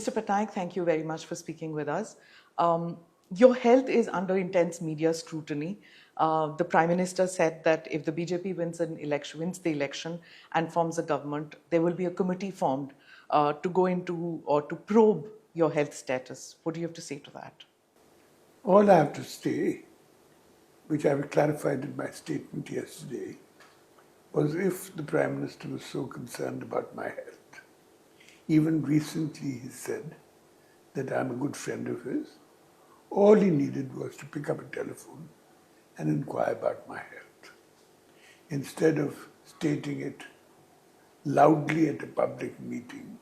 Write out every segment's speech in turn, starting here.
Mr. Patnaik, thank you very much for speaking with us. Your health is under intense media scrutiny. The Prime Minister said that if the BJP wins the election and forms a government, there will be a committee formed to go into or to probe your health status. What do you have to say to that? All I have to say, which I clarified in my statement yesterday, was if the Prime Minister was so concerned about my health, even recently he said that I'm a good friend of his, all he needed was to pick up a telephone and inquire about my health. Instead of stating it loudly at a public meeting,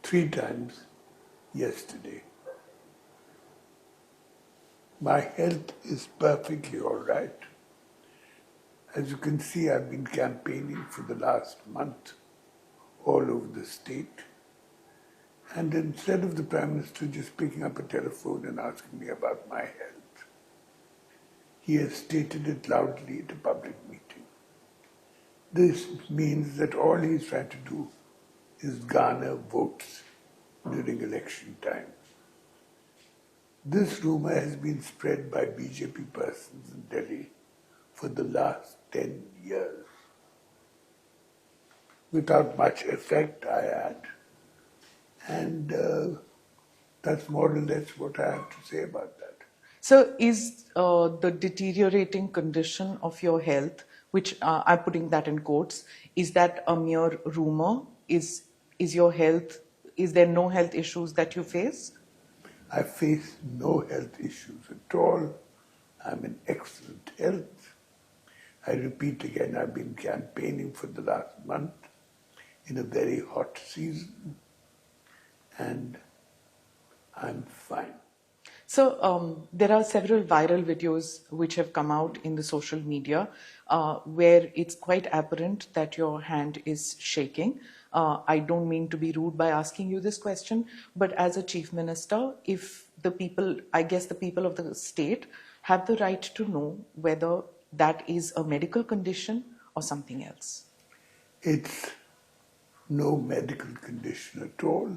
3 times yesterday. My health is perfectly all right. As you can see, I've been campaigning for the last month all over the state. And instead of the Prime Minister just picking up a telephone and asking me about my health, he has stated it loudly at a public meeting. This means that all he's trying to do is garner votes during election time. This rumor has been spread by BJP persons in Delhi for the last 10 years. Without much effect, I add. And that's more or less what I have to say about that. So is the deteriorating condition of your health, which I'm putting that in quotes, is that a mere rumor? Is your health, is there no health issues that you face? I face no health issues at all. I'm in excellent health. I repeat again, I've been campaigning for the last month in a very hot season, and I'm fine. So there are several viral videos which have come out in the social media where it's quite apparent that your hand is shaking. I don't mean to be rude by asking you this question, but as a chief minister, if the people, I guess the people of the state have the right to know whether that is a medical condition or something else. It's no medical condition at all.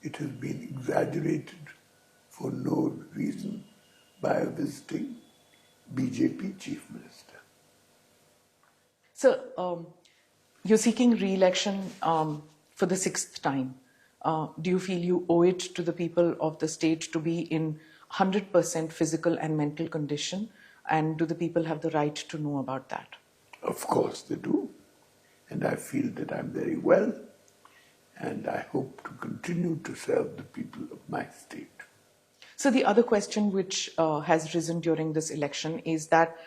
It has been exaggerated for no reason by a visiting BJP chief minister. So you're seeking re-election for the 6th time. Do you feel you owe it to the people of the state to be in 100% physical and mental condition? And do the people have the right to know about that? Of course they do. And I feel that I'm very well. And I hope to continue to serve the people of my state. So the other question which has risen during this election is that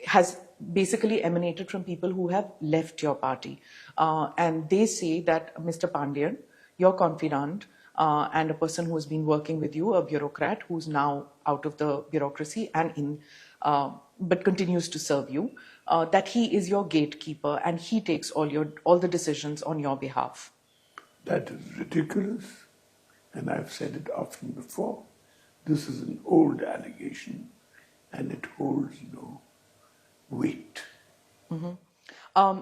has basically emanated from people who have left your party. And they say that Mr. Pandian, your confidant, and a person who has been working with you, a bureaucrat who's now out of the bureaucracy and but continues to serve you, that he is your gatekeeper and he takes all the decisions on your behalf. That is ridiculous, and I've said it often before. This is an old allegation, and it holds no weight. Mm-hmm.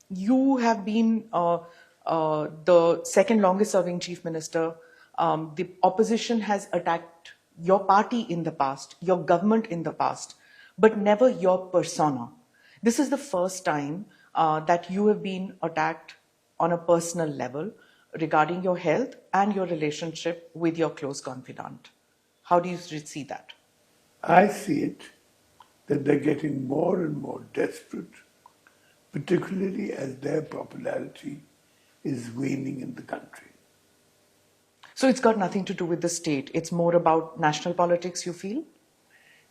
You have been the second longest serving chief minister. The opposition has attacked your party in the past, your government in the past, but never your persona. This is the first time that you have been attacked on a personal level regarding your health and your relationship with your close confidant. How do you see that? I see it that they're getting more and more desperate, particularly as their popularity is waning in the country. So it's got nothing to do with the state. It's more about national politics, you feel?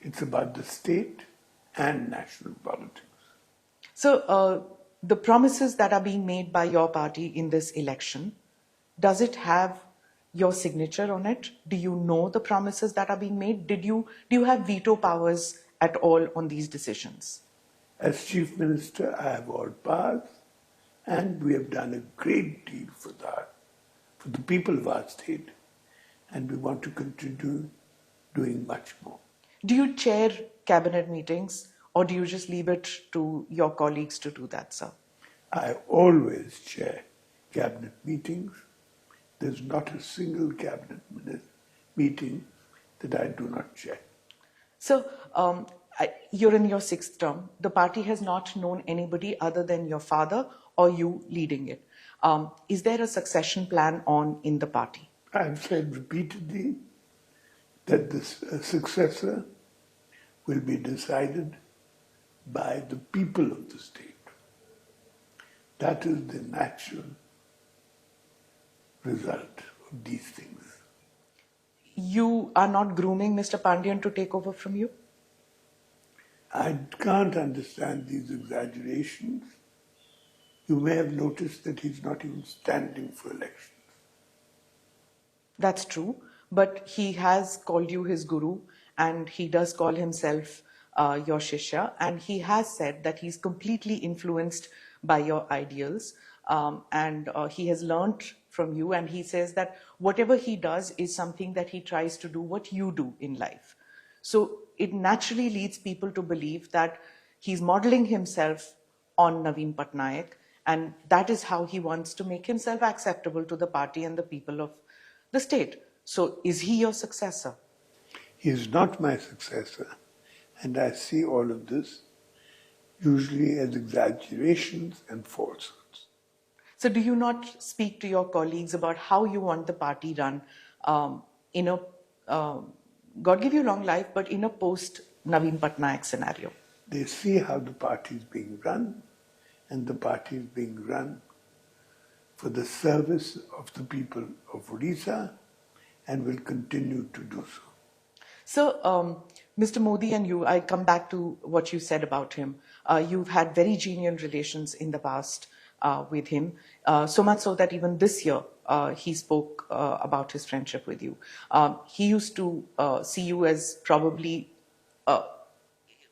It's about the state and national politics. So the promises that are being made by your party in this election, does it have your signature on it? Do you know the promises that are being made? Do you have veto powers at all on these decisions? As Chief Minister, I have all powers, and we have done a great deal for the people of our state, and we want to continue doing much more. Do you chair cabinet meetings, or do you just leave it to your colleagues to do that, sir? I always chair cabinet meetings. There's not a single cabinet meeting that I do not chair. So, you're in your sixth term. The party has not known anybody other than your father or you leading it. Is there a succession plan on in the party? I've said repeatedly that the successor will be decided by the people of the state. That is the natural result of these things. You are not grooming Mr. Pandian to take over from you? I can't understand these exaggerations. You may have noticed that he's not even standing for elections. That's true, but he has called you his guru and he does call himself your shishya, and he has said that he's completely influenced by your ideals, and he has learnt from you, and he says that whatever he does is something that he tries to do what you do in life. So it naturally leads people to believe that he's modeling himself on Naveen Patnaik, and that is how he wants to make himself acceptable to the party and the people of the state. So is he your successor? He is not my successor, and I see all of this usually as exaggerations and falsehoods. So do you not speak to your colleagues about how you want the party run in a, God give you long life, but in a post Naveen Patnaik scenario? They see how the party is being run, and the party is being run for the service of the people of Odisha and will continue to do so. So, Mr. Modi and you, I come back to what you said about him. You've had very genial relations in the past with him, so much so that even this year he spoke about his friendship with you. He used to see you as probably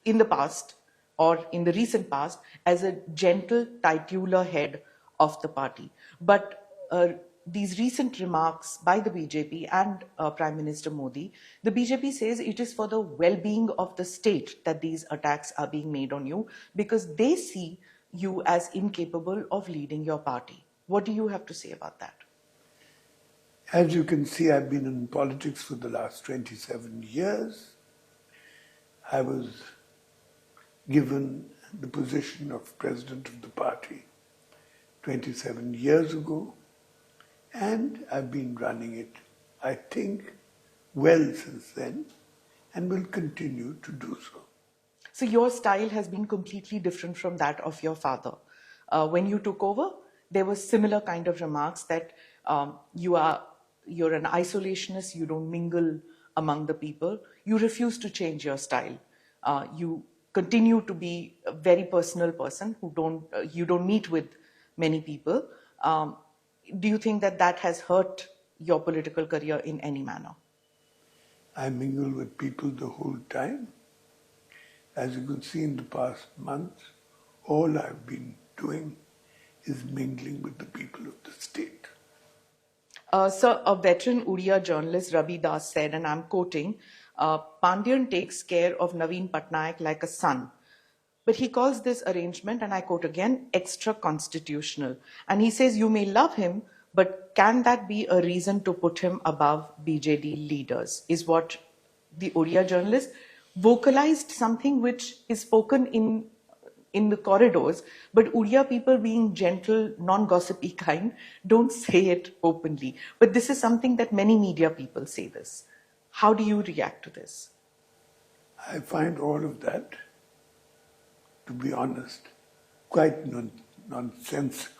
in the past or in the recent past as a gentle titular head of the party. But these recent remarks by the BJP and Prime Minister Modi, the BJP says it is for the well-being of the state that these attacks are being made on you because they see you as incapable of leading your party. What do you have to say about that? As you can see, I've been in politics for the last 27 years. I was given the position of president of the party 27 years ago, and I've been running it, I think, well since then, and will continue to do so. So your style has been completely different from that of your father. When you took over, there were similar kind of remarks that you're an isolationist, you don't mingle among the people, you refuse to change your style. You continue to be a very personal person who you don't meet with many people. Do you think that that has hurt your political career in any manner? I mingle with people the whole time. As you can see in the past months, all I've been doing is mingling with the people of the state. Sir, a veteran Odia journalist Ravi Das said, and I'm quoting, Pandian takes care of Naveen Patnaik like a son. But he calls this arrangement, and I quote again, extra constitutional. And he says, you may love him, but can that be a reason to put him above BJD leaders? Is what the Odia journalist vocalized, something which is spoken in the corridors, but Odia people, being gentle, non-gossipy kind, don't say it openly. But this is something that many media people say this. How do you react to this? I find all of that, to be honest, quite nonsensical.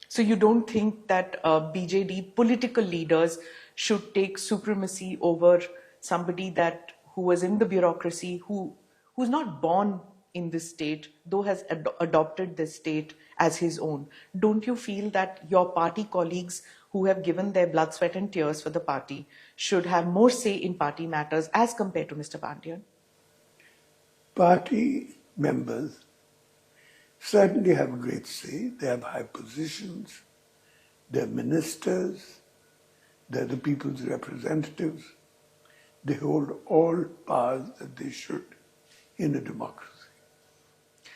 So you don't think that BJD political leaders should take supremacy over somebody who was in the bureaucracy, who's not born in this state, though has adopted this state as his own? Don't you feel that your party colleagues who have given their blood, sweat and tears for the party should have more say in party matters as compared to Mr. Pandian? Party members certainly have a great say. They have high positions. They're ministers. They're the people's representatives. They hold all powers that they should in a democracy.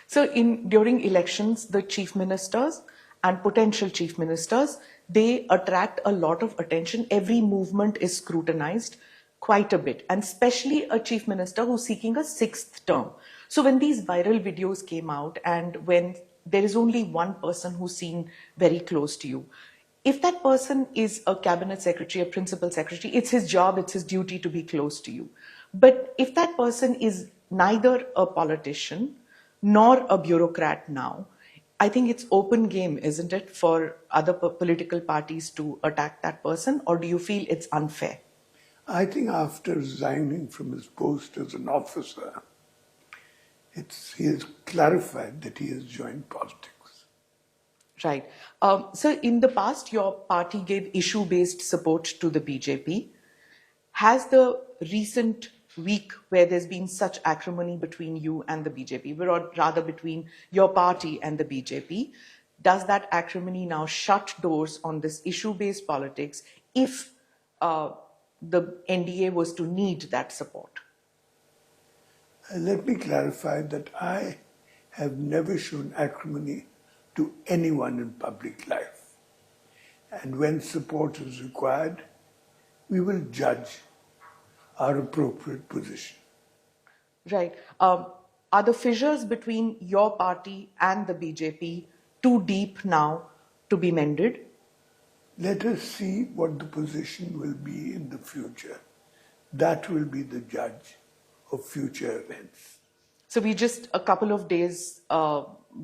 So during elections, the chief ministers and potential chief ministers, they attract a lot of attention. Every movement is scrutinized quite a bit, and especially a chief minister who's seeking a sixth term. So when these viral videos came out, and when there is only one person who's seen very close to you, if that person is a cabinet secretary, a principal secretary, it's his job, it's his duty to be close to you. But if that person is neither a politician nor a bureaucrat now, I think it's open game, isn't it, for other political parties to attack that person? Or do you feel it's unfair? I think after resigning from his post as an officer, he has clarified that he has joined politics. Right. So in the past, your party gave issue-based support to the BJP. Has the recent week where there's been such acrimony between you and the BJP, or rather between your party and the BJP, does that acrimony now shut doors on this issue-based politics if the NDA was to need that support? Let me clarify that I have never shown acrimony to anyone in public life. And when support is required, we will judge our appropriate position. Right. Are the fissures between your party and the BJP too deep now to be mended? Let us see what the position will be in the future. That will be the judge of future events. So we just a couple of days,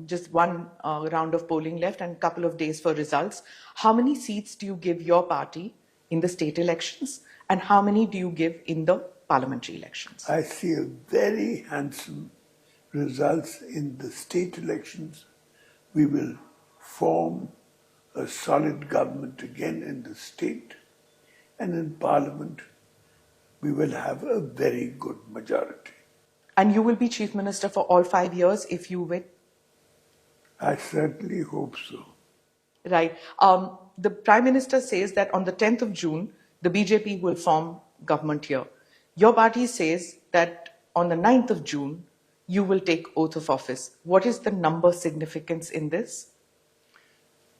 just one round of polling left and a couple of days for results. How many seats do you give your party in the state elections, and how many do you give in the parliamentary elections? I see a very handsome results in the state elections. We will form a solid government again in the state, and in parliament we will have a very good majority. And you will be chief minister for all 5 years if you win? I certainly hope so. Right. The Prime Minister says that on the 10th of June, the BJP will form government here. Your party says that on the 9th of June, you will take oath of office. What is the number significance in this?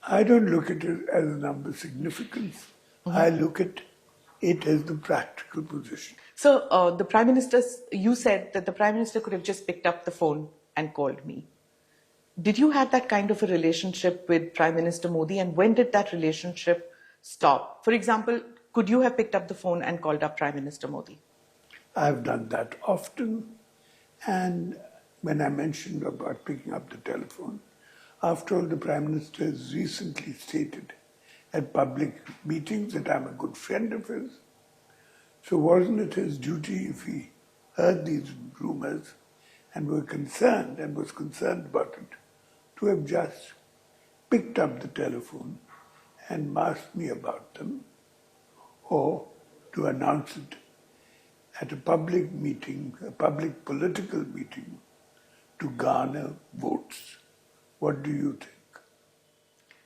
I don't look at it as a number significance. I look at it as the practical position. So the Prime Minister, you said that the Prime Minister could have just picked up the phone and called me. Did you have that kind of a relationship with Prime Minister Modi, and when did that relationship stop? For example, could you have picked up the phone and called up Prime Minister Modi? I've done that often, and when I mentioned about picking up the telephone, after all, the Prime Minister has recently stated at public meetings that I'm a good friend of his. So wasn't it his duty, if he heard these rumors and was concerned about it, to have just picked up the telephone and asked me about them, or to announce it at a public meeting, a public political meeting, to garner votes? What do you think?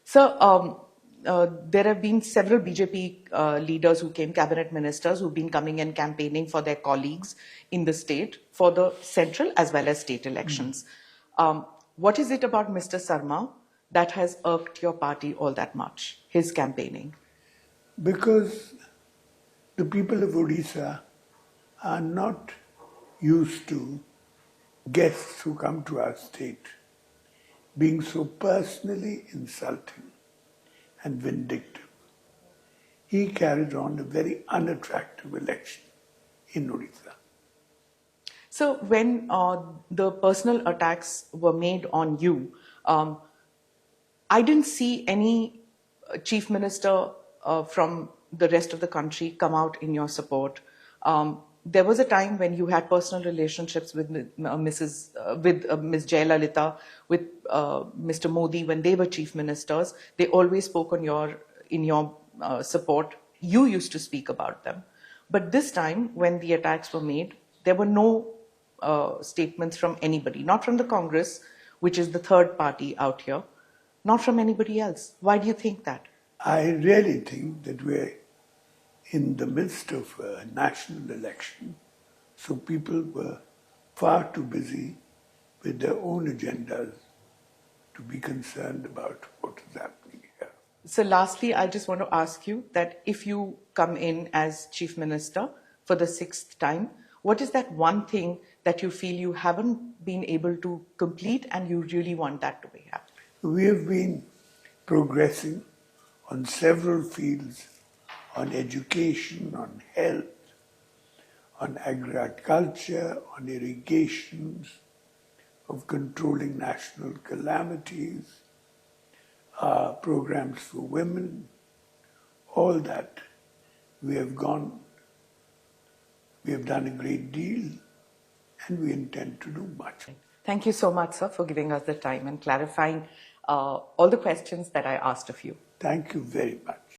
So there have been several BJP leaders who came, cabinet ministers, who've been coming and campaigning for their colleagues in the state for the central as well as state elections. What is it about Mr. Sarma that has irked your party all that much, his campaigning? Because the people of Odisha are not used to guests who come to our state being so personally insulting and vindictive. He carried on a very unattractive election in Odisha. So when the personal attacks were made on you, I didn't see any chief minister from the rest of the country come out in your support. There was a time when you had personal relationships with Ms. Jayalalitha, with Mr. Modi when they were chief ministers. They always spoke in your support. You used to speak about them. But this time, when the attacks were made, there were no statements from anybody, not from the Congress, which is the third party out here, not from anybody else. Why do you think that? I really think that we're in the midst of a national election, so people were far too busy with their own agendas to be concerned about what is happening here. So lastly, I just want to ask you that if you come in as Chief Minister for the 6th time, what is that one thing that you feel you haven't been able to complete and you really want that to be happening? We have been progressing on several fields, on education, on health, on agriculture, on irrigations, of controlling national calamities, programs for women, all that. We have done a great deal, and we intend to do much. Thank you so much, sir, for giving us the time and clarifying all the questions that I asked of you. Thank you very much.